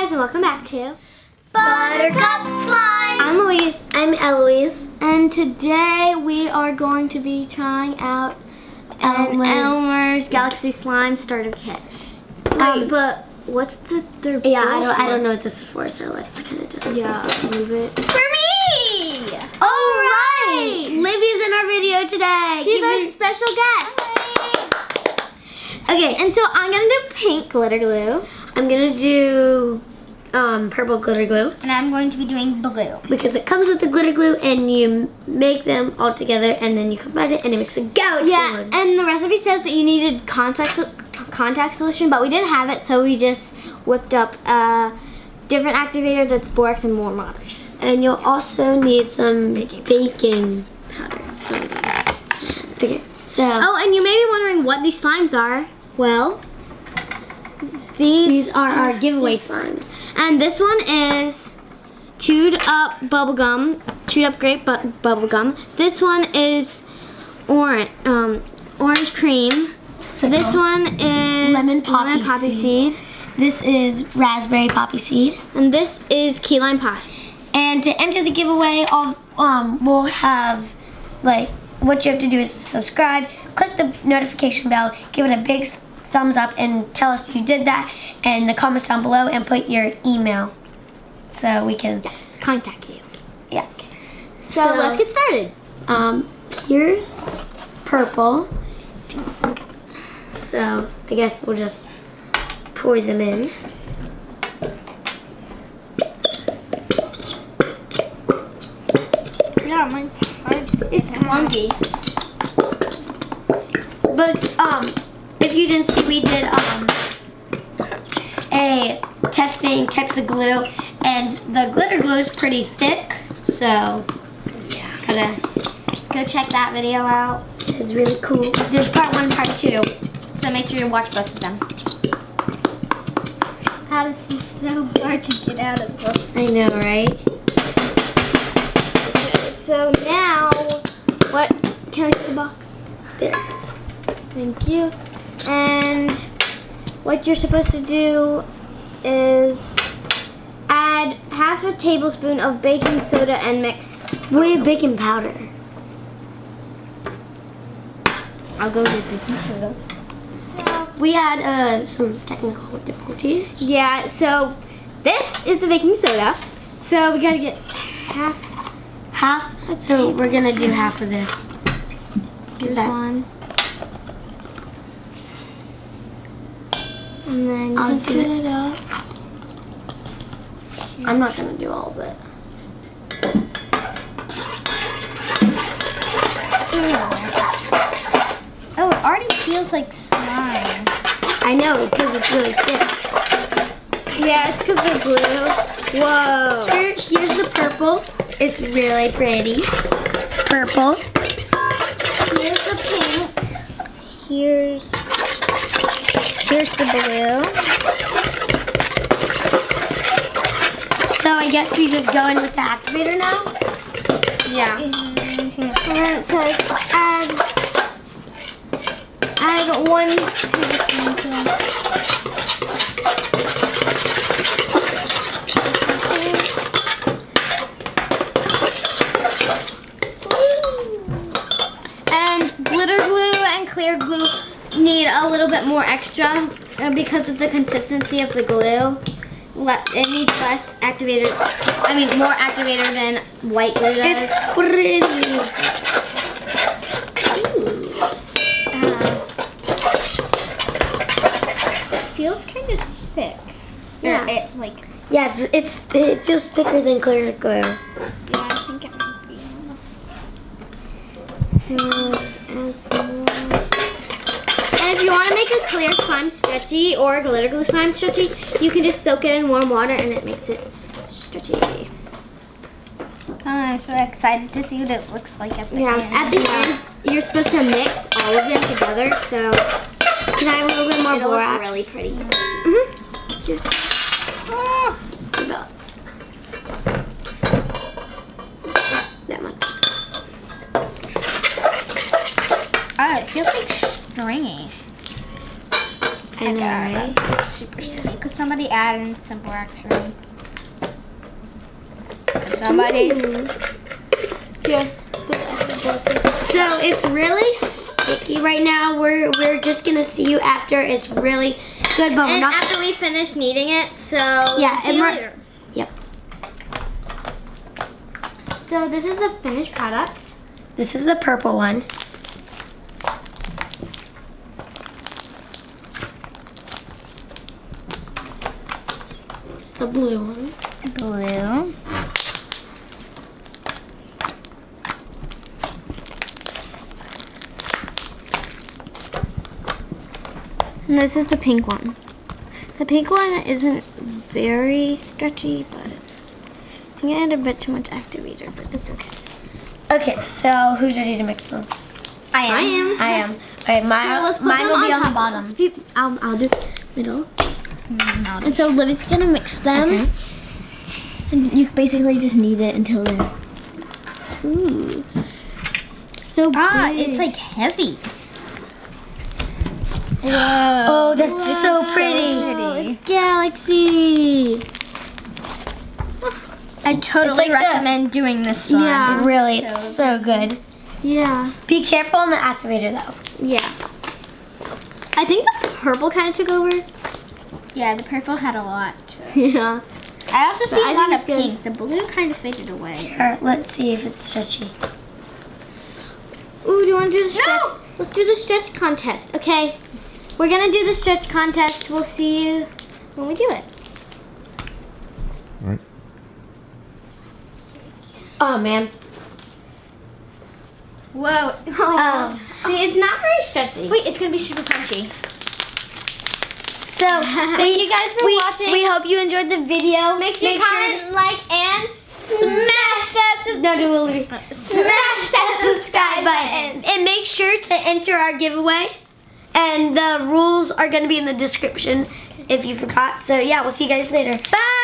guys, and welcome back to Buttercup Slimes! I'm Louise. I'm Eloise. And today we are going to be trying out an Elmer's Galaxy Slime Starter Kit. Wait, but what's their Yeah, I don't know what this is for, so let's kind of just... Yeah, move it. For me! Alright! Libby's in our video today. She's our special guest. Okay, and so I'm going to do pink glitter glue. I'm going to do purple glitter glue. And I'm going to be doing blue. Because it comes with the glitter glue and you make them all together and then you combine it and it makes a galaxy one. And the recipe says that you needed contact solution, but we didn't have it, so we just whipped up a different activator that's borax and more modders. And you'll also need some baking powder. Okay, so... Oh, and you may be wondering what these slimes are. Well, these are our giveaway slimes. And this one is chewed up bubblegum, chewed up grape bubblegum. This one is orange cream. So this one is lemon poppy seed. This is raspberry poppy seed. And this is key lime pie. And to enter the giveaway, we'll have, like, what you have to do is subscribe, click the notification bell, give it a big thumbs up, and tell us you did that in the comments down below, and put your email so we can contact you. Yeah. So let's get started. Here's purple. So I guess we'll just pour them in. Yeah, mine's hard. It's clunky. But if you didn't see, we did a testing types of glue, and the glitter glue is pretty thick, so yeah, gotta go check that video out. It's really cool. There's part 1, part 2, so make sure you watch both of them. How this is so hard to get out of this. I know, right? Okay, so now, what? Can I see the box? There. Thank you. And what you're supposed to do is add half a tablespoon of baking soda and mix. We have baking powder. I'll go with baking soda. We had some technical difficulties. Yeah, so this is the baking soda. So we gotta get half. So we're gonna do half of this. Here's one. And then you can set it up. I'm not gonna do all of it. Oh, it already feels like slime. I know, because it's really thick. Yeah, it's because of glue. Whoa. Here's the purple. It's really pretty. Purple. Here's the pink. Here's the blue. So I guess we just go in with the activator now? Yeah. And then it says add 1 tablespoon. And glitter glue and clear glue need a little bit more extra because of the consistency of the glue. It needs less activator, more activator than white glue does. It's pretty. Feels kind of thick. Yeah. Yeah, it feels thicker than clear glue. Yeah, I think it might be. So, add some more. And if you want to make a clear slime stretchy or a glitter glue slime stretchy, you can just soak it in warm water and it makes it stretchy. I'm so excited to see what it looks like at the end. At the end, you're supposed to mix all of them together, so can I have a little bit more borax? Look really pretty. Just about that much. Oh, it feels like stringy. I know, right? super stretchy. Could somebody add in some borax for me? Could somebody? Yeah. So it's really sticky right now. We're just gonna see you after it's really good, but we're And not. after we finish kneading it, so Yeah, see and you we're- later. Yep. So this is the finished product. This is the purple one. It's the blue one. Blue. And this is the pink one. The pink one isn't very stretchy, but I think I added a bit too much activator, but that's okay. Okay, so who's ready to mix them? I am. I am. Okay, mine will be on the bottom. I'll do middle. And so Libby's gonna mix them. Okay. And you basically just knead it until they're. Ooh. So big. It's like heavy. Whoa. Oh, that's so pretty. Oh, it's Galaxy. I totally It's like recommend doing this slime. Yeah. Really, it's so good. Yeah. Be careful on the activator though. Yeah. I think the purple kind of took over. Yeah, the purple had a lot. Yeah. I also see I a think lot it's of good. pink. The blue kind of faded away. Here, let's see if it's stretchy. Ooh, do you want to do the stretch? No! Let's do the stretch contest. Okay. We're gonna do the stretch contest. We'll see you when we do it. All right. Oh man. Whoa. Oh. See, it's not very stretchy. Wait, it's gonna be super crunchy. So Thank you guys for watching. We hope you enjoyed the video. Make sure you comment, like, and smash that Smash that subscribe button. And make sure to enter our giveaway. And the rules are going to be in the description if you forgot. So yeah, we'll see you guys later. Bye.